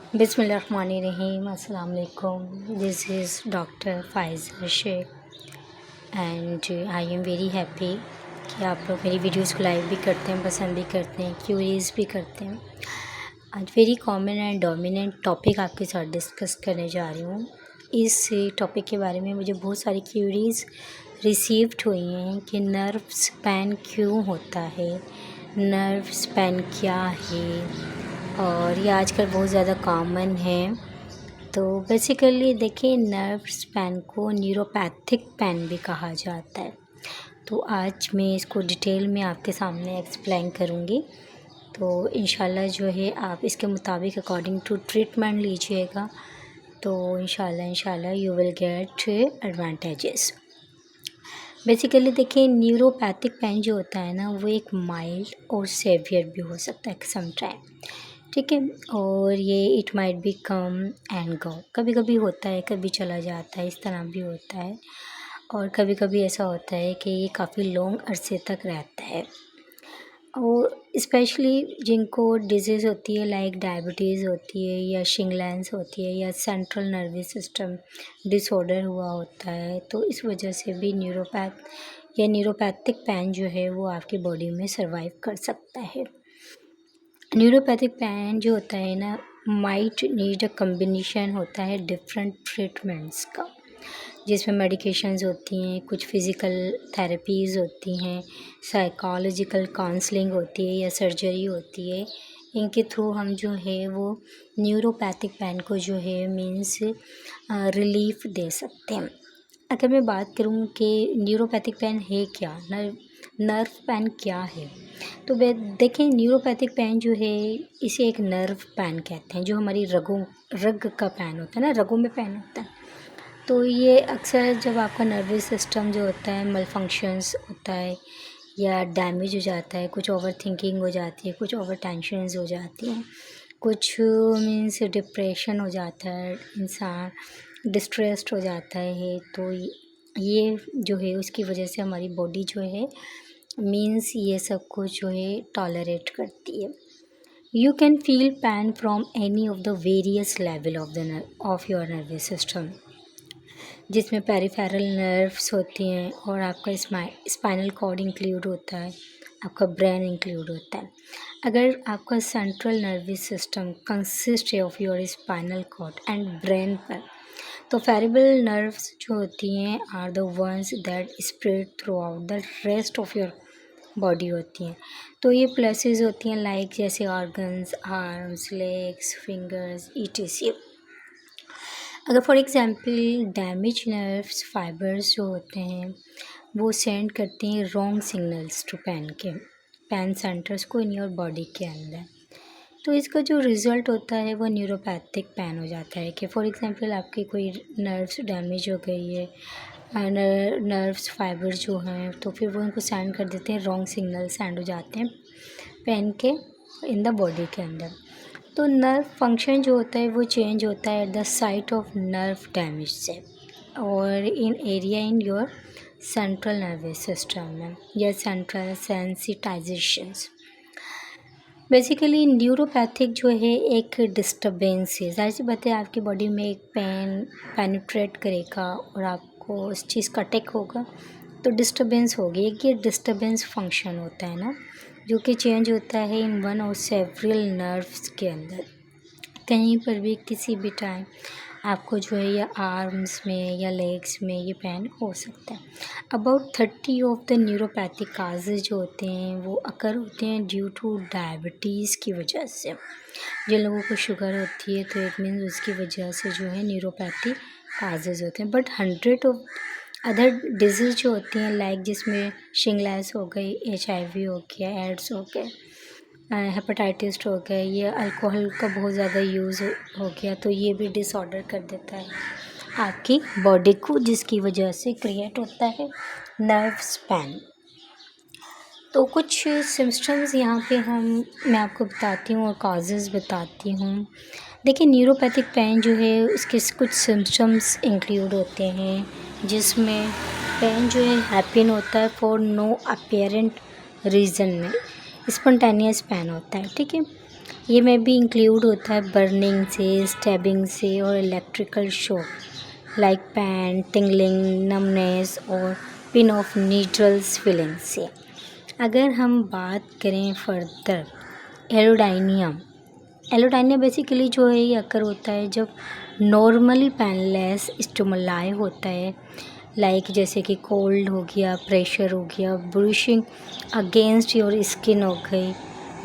बिस्मिल्लाहिर्रहमानिर्रहीम। अस्सलाम वालेकुम। This is doctor Faiza Shaikh and I am very happy कि आप लोग मेरी वीडियोस को लाइक भी करते हैं, पसंद भी करते हैं, क्यूरीज भी करते हैं। आज very common and dominant topic आपके साथ डिस्कस करने जा रही हूँ। इस टॉपिक के बारे में मुझे बहुत सारी क्यूरीज रिसीव्ड हुई हैं कि नर्व स्पैन क्यों होता है, नर्व स्पैन क्या है, और ये आजकल बहुत ज़्यादा कॉमन है। तो बेसिकली देखिए, नर्व स्पैन को न्यूरोपैथिक पेन भी कहा जाता है। तो आज मैं इसको डिटेल में आपके सामने एक्सप्लेन करूँगी। तो इंशाल्लाह जो है आप इसके मुताबिक अकॉर्डिंग टू ट्रीटमेंट लीजिएगा, तो इंशाल्लाह you will gate advantages. Basically देखिए, न्यूरोपैथिक पेन जो होता है ना, वो एक माइल्ड और सेवियर भी हो सकता है सम टाइम, ठीक है। और ये it might be come and go, कभी कभी होता है, कभी चला जाता है, इस तरह भी होता है। और कभी कभी ऐसा होता है कि ये काफ़ी लॉन्ग अरसे तक रहता है। और स्पेशली जिनको डिजीज़ होती है लाइक डायबिटीज़ होती है, या शिंगलैंस होती है, या सेंट्रल नर्वस सिस्टम डिसऑर्डर हुआ होता है, तो इस वजह से भी न्यूरोपैथिक पेन जो है वो आपकी बॉडी में सर्वाइव कर सकता है। न्यूरोपैथिक पेन जो होता है ना, माइट नीड अ कम्बिनेशन होता है डिफरेंट ट्रीटमेंट्स का, जिसमें मेडिकेशंस होती हैं, कुछ फिज़िकल थेरेपीज़ होती हैं, साइकोलॉजिकल काउंसलिंग होती है, या सर्जरी होती है। इनके थ्रू हम जो है वो न्यूरोपैथिक पेन को जो है मीन्स रिलीफ दे सकते हैं। अगर मैं बात करूँ कि न्यूरोपैथिक पेन है क्या, नर्व पेन क्या है, तो वे देखें, न्यूरोपैथिक पेन जो है इसे एक नर्व पेन कहते हैं, जो हमारी रग का पेन होता है ना, रगों में पेन होता है। तो ये अक्सर जब आपका नर्वस सिस्टम जो होता है मलफंक्शंस होता है या डैमेज हो जाता है, कुछ ओवर थिंकिंग हो जाती है, कुछ ओवर टेंशन्स हो जाती हैं, कुछ मीन्स डिप्रेशन हो जाता है, इंसान डिस्ट्रेस्ड हो जाता है, तो ये जो है उसकी वजह से हमारी बॉडी जो है मीन्स ये सब कुछ जो है टॉलरेट करती है। You can feel pain from any of the various level of your nervous system, जिसमें पेरिफेरल नर्व्स होती हैं, और आपका स्पाइनल कॉर्ड इंक्लूड होता है, आपका ब्रेन इंक्लूड होता है। अगर आपका central nervous system consist of your spinal cord and brain पर, तो फेरिबल नर्व्स जो होती हैं are the ones that spread throughout the rest of your body होती हैं। तो ये प्लेसेस होती हैं लाइक जैसे organs, arms, legs, fingers, etc. अगर for example damage nerves fibres जो होते हैं वो सेंड करते हैं wrong signals to pain centres को इन योर बॉडी के अंदर, तो इसका जो रिज़ल्ट होता है वो न्यूरोपैथिक पेन हो जाता है। कि फॉर एग्ज़ाम्पल आपकी कोई नर्व्स डैमेज हो गई है, नर्व्स फाइबर जो हैं, तो फिर वो उनको सेंड कर देते हैं, रॉन्ग सिग्नल सेंड हो जाते हैं पेन के इन द बॉडी के अंदर। तो नर्व फंक्शन जो होता है वो चेंज होता है at the site of nerve damage से, और in area in your central nervous system में, या सेंट्रल सेंसिटाइजेशंस। बेसिकली न्यूरोपैथिक जो है एक डिस्टर्बेंस है, जाहिर सी बात है, आपकी बॉडी में एक पेन पेनिट्रेट करेगा और आपको उस चीज़ का अटैक होगा, तो डिस्टर्बेंस होगी। एक ये डिस्टर्बेंस फंक्शन होता है ना, जो कि चेंज होता है इन वन और सेवरल नर्व्स के अंदर। कहीं पर भी किसी भी टाइम आपको जो है या आर्म्स में या लेग्स में ये पेन हो सकता है। About 30 of the neuropathic causes जो होते हैं वो अकर होते हैं ड्यू टू डायबिटीज़ की वजह से। जिन लोगों को शुगर होती है तो इट मीन्स उसकी वजह से जो है न्यूरोपैथिक काजेज होते हैं। बट 100 ऑफ अदर डिजीज़ जो होती हैं लाइक जिसमें शिंगलैंस हो गई, HIV हो गया, एड्स हो गए, हेपेटाइटिस हो गया, ये अल्कोहल का बहुत ज़्यादा यूज़ हो गया, तो ये भी डिसऑर्डर कर देता है आपकी बॉडी को, जिसकी वजह से क्रिएट होता है नर्व स्पैन। तो कुछ सिम्पटम्स यहाँ पे मैं आपको बताती हूँ और कॉजेज़ बताती हूँ। देखिए, न्यूरोपैथिक पेन जो है उसके कुछ सिम्पटम्स इंक्लूड होते हैं, जिसमें पेन जो है हैपन होता है फॉर नो अपेरेंट रीज़न में, स्पॉन्टेनियस पेन होता है, ठीक है। ये में भी इंक्लूड होता है बर्निंग से, स्टैबिंग से और electrical shock like pain, tingling, numbness और पिन ऑफ नीडल्स फीलिंग से। अगर हम बात करें फर्दर एरोडाइनियम, एलोडाइनिया बेसिकली जो है ये अकर होता है जब नॉर्मली पेनलेस स्टिमुलाई होता है, लाइक जैसे कि कोल्ड हो गया, प्रेशर हो गया, ब्रूशिंग अगेंस्ट योर स्किन हो गई,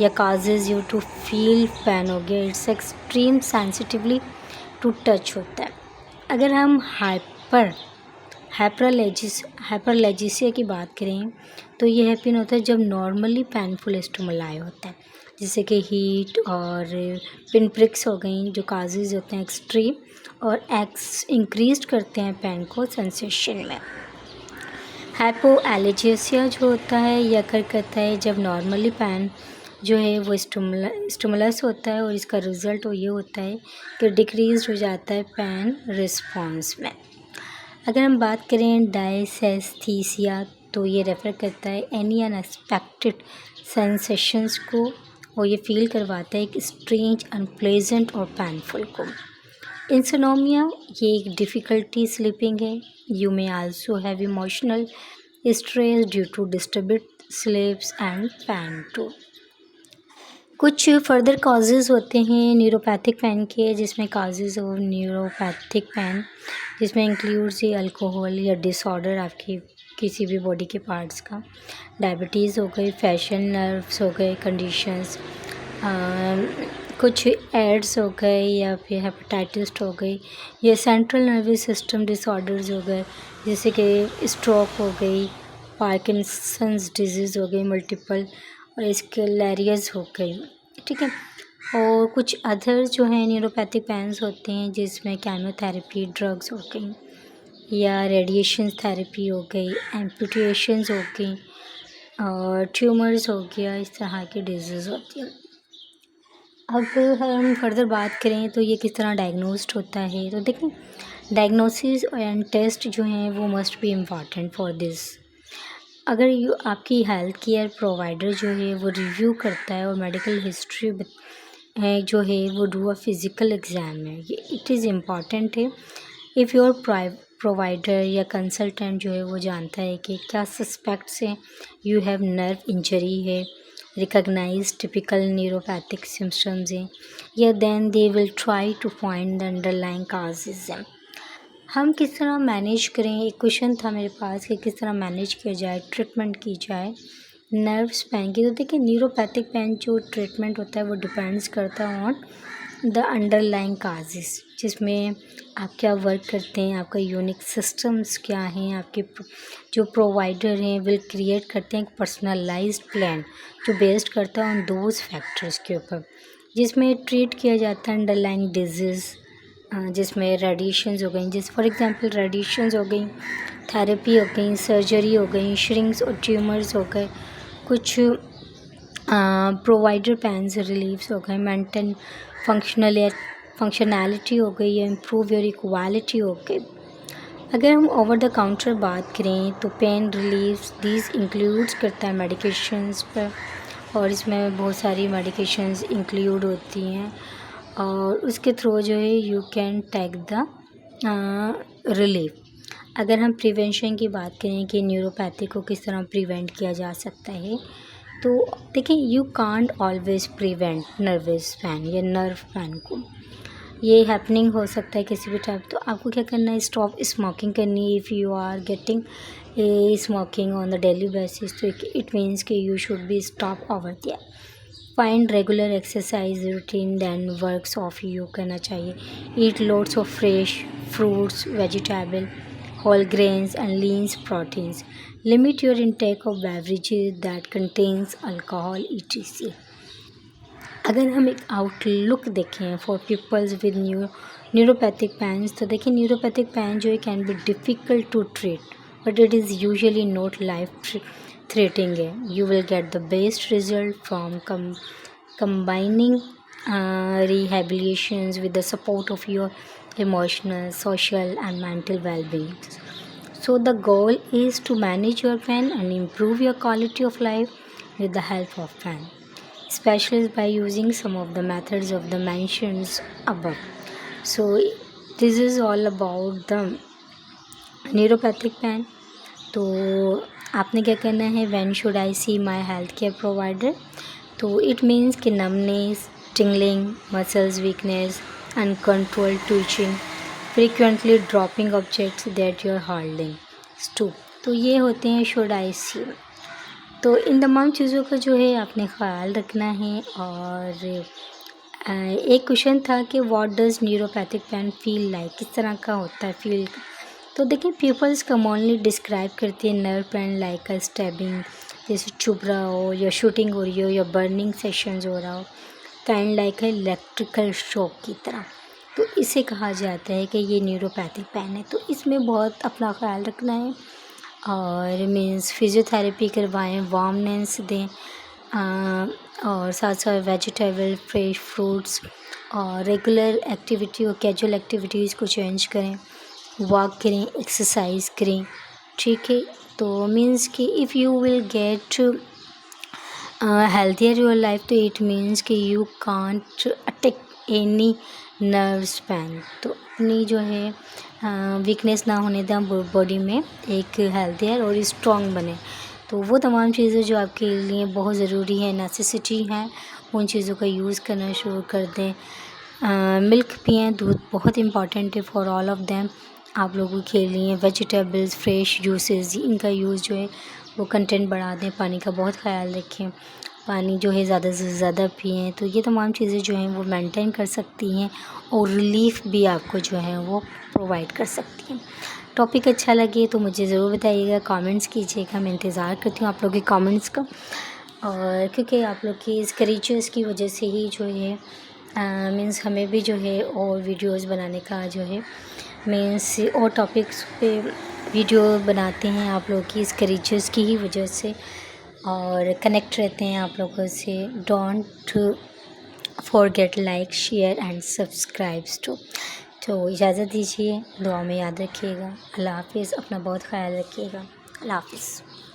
या causes you to feel pain हो गया। It's extreme sensitively to touch होता है। अगर हम हाइपरलेजिसिया की बात करें तो ये हैपन होता है जब नॉर्मली पेनफुल स्टिमुलाई होता है, जैसे कि हीट और पिन प्रिक्स हो गई, जो काजेज होते हैं एक्सट्रीम और इंक्रीज करते हैं पेन को सेंसेशन में। हाइपोएलेजिया जो होता है ये अकर करता है जब नॉर्मली पेन जो है वो स्टिमुलस होता है और इसका रिज़ल्ट ये होता है कि डिक्रीज हो जाता है पेन रिस्पॉन्स में। अगर हम बात करें डायसेस्थीसिया तो ये रेफ़र करता है एनी अनएक्सपेक्टेड सेंसेशंस को, और ये फील करवाता है एक स्ट्रेंज, अनप्लेजेंट और पेनफुल को। इंसोम्निया ये एक डिफ़िकल्टी स्लीपिंग है। You may also have emotional stress due to disturbed sleeps and pain too. कुछ फर्दर कॉजेज़ होते हैं न्यूरोपैथिक पेन के, जिसमें कॉजेज़ ऑफ न्यूरोपैथिक पेन जिसमें इंक्लूड्स ये अल्कोहल या डिसऑर्डर आपकी किसी भी बॉडी के पार्ट्स का, डायबिटीज़ हो गई, फैशन नर्व्स हो गए कंडीशंस, कुछ एड्स हो गए या फिर हेपेटाइटिस हो गई, या सेंट्रल नर्वस सिस्टम डिसऑर्डर्स हो गए जैसे कि स्ट्रोक हो गई, पार्किंसंस डिजीज़ हो गई मल्टीपल, और स्केलेरियस हो गई, ठीक है। और कुछ अदर जो हैं न्यूरोपैथिक पेन्स होते हैं जिसमें केमोथेरेपी ड्रग्स हो गई या रेडिएशन थेरेपी हो गई, एम्पुटेशंस हो गई और ट्यूमर्स हो गया, इस तरह की डिजीज़ होती है। अब हम फर्दर बात करें तो ये किस तरह डायग्नोस्ड होता है, तो देखें डायग्नोसिस एंड टेस्ट जो हैं वो must be important for this. अगर आपकी हेल्थ केयर प्रोवाइडर जो है वो रिव्यू करता है और मेडिकल हिस्ट्री है जो है वो डू अ फिज़िकल एग्ज़ाम है, ये इट इज़ इम्पॉर्टेंट है। इफ़ योर प्रोवाइडर या कंसल्टेंट जो है वो जानता है कि क्या सस्पेक्ट्स हैं, यू हैव नर्व इंजरी है, रिकॉग्नाइज टिपिकल न्यूरोपैथिक सिम्टम्स हैं, या then they will try to find the underlying causes हैं। हम किस तरह मैनेज करें, एक क्वेश्चन था मेरे पास कि किस तरह मैनेज किया जाए, ट्रीटमेंट की जाए नर्व्स पेन की। तो देखिए न्यूरोपैथिक पेन जो ट्रीटमेंट होता है वो डिपेंड्स करता है ऑन द अंडरलाइंग काजेस, जिसमें आप क्या वर्क करते हैं, आपका यूनिक सिस्टम्स क्या हैं, आपके जो प्रोवाइडर हैं विल क्रिएट करते हैं एक पर्सनलाइज्ड प्लान जो बेस्ड करता है ऑन दोज फैक्टर्स के ऊपर, जिसमें ट्रीट किया जाता है अंडरलाइंग डिजीज़, जिसमें रेडिएशंस हो गई, जैसे फॉर एग्जांपल रेडिएशंस हो गई, थेरेपी हो गई, सर्जरी हो गई, श्रिंक्स और ट्यूमर्स हो गए, कुछ प्रोवाइडर पेन्स रिलीव्स हो गए, मेंटेन फंक्शनैलिटी हो गई या इम्प्रूव योर इक्वालिटी हो गई। अगर हम ओवर द काउंटर बात करें तो पेन रिलीव्स दीज इंक्लूड्स करता है मेडिकेशंस पर, और इसमें बहुत सारी मेडिकेशंस इंक्लूड होती हैं और उसके थ्रू जो है you can take the relief. अगर हम प्रिवेंशन की बात करें कि न्यूरोपैथी को किस तरह प्रिवेंट किया जा सकता है, तो देखिए you can't always prevent nervous pain या नर्व पेन को, ये हैपनिंग हो सकता है किसी भी टाइप। तो आपको क्या करना है, स्टॉप स्मोकिंग करनी है। If you are getting a smoking on the daily basis तो इट मीन्स कि you should be stop over दिया। Find regular exercise routine than works of you करना चाहिए। Eat loads of fresh fruits, vegetable, whole grains and lean proteins. Limit your intake of beverages that contains alcohol etc. अगर हम एक outlook देखें for peoples with neuropathic pains, तो देखिए neuropathic pain जो है can be difficult to treat but it is usually not life threatening है। You will get the best result from combining rehabilitations with the support of your emotional, social and mental well-being. So the goal is to manage your pain and improve your quality of life with the help of pain. especially by using some of the methods of the mentions above. So this is all about the neuropathic pain. तो आपने क्या करना है, when should I see my health care provider, तो it means कि numbness, tingling, muscles weakness, uncontrolled twitching, frequently dropping objects that you are holding, stoop, तो ये होते हैं शुड आई सी। तो इन तमाम चीज़ों का जो है आपने ख़्याल रखना है। और एक क्वेश्चन था कि what does neuropathic pain feel like, किस तरह का होता है फील। तो देखिए पीपल्स कॉमनली डिस्क्राइब करते हैं नर्व पेन लाइक अ स्टैबिंग, जैसे चुभ रहा हो या शूटिंग हो रही हो या बर्निंग सेशंस हो रहा हो, काइंड लाइक इलेक्ट्रिकल शॉक की तरह। तो इसे कहा जाता है कि ये न्यूरोपैथिक पेन है। तो इसमें बहुत अपना ख्याल रखना है और मीन्स फिज़ियोथेरेपी करवाएं, वार्मनेस दें और साथ साथ वेजिटेबल, फ्रेश फ्रूट्स और रेगुलर एक्टिविटी और कैजुअल एक्टिविटीज़ को चेंज करें, वॉक करें, एक्सरसाइज करें, ठीक है। तो मीन्स कि if you will gate healthier your life, तो इट मीन्स कि you can't attack any nerve span. तो अपनी जो है वीकनेस ना होने दें बॉडी में, एक हेल्थियर और स्ट्रॉन्ग बने। तो वो तमाम चीज़ें जो आपके लिए बहुत ज़रूरी है, नेसेसिटी हैं, उन चीज़ों का यूज़ करना शुरू कर दें। मिल्क पिएं, दूध बहुत इंपॉर्टेंट है फॉर ऑल ऑफ देम आप लोगों के लिए। वेजिटेबल्स, फ्रेश जूसेस, इनका यूज़ जो है वो कंटेंट बढ़ा दें। पानी का बहुत ख्याल रखें, पानी जो है ज़्यादा से ज़्यादा पिएं। तो ये तमाम चीज़ें जो हैं वो मेंटेन कर सकती हैं और रिलीफ़ भी आपको जो है वो प्रोवाइड कर सकती हैं। टॉपिक अच्छा लगे तो मुझे ज़रूर बताइएगा, कमेंट्स कीजिएगा, मैं इंतज़ार करती हूँ आप लोगों के कमेंट्स का। और क्योंकि आप लोग की इस करेजेस की वजह से ही जो है मीन्स हमें भी जो है और वीडियोस बनाने का जो है मीन्स और टॉपिक्स पे वीडियो बनाते हैं आप लोग की इस करेजेस की ही वजह से, और कनेक्ट रहते हैं आप लोगों से। Don't forget like, share and subscribe too. तो इजाज़त दीजिए, दुआ में याद रखिएगा। अल्लाह हाफ़िज़, अपना बहुत ख्याल रखिएगा। अल्लाह हाफ़िज़।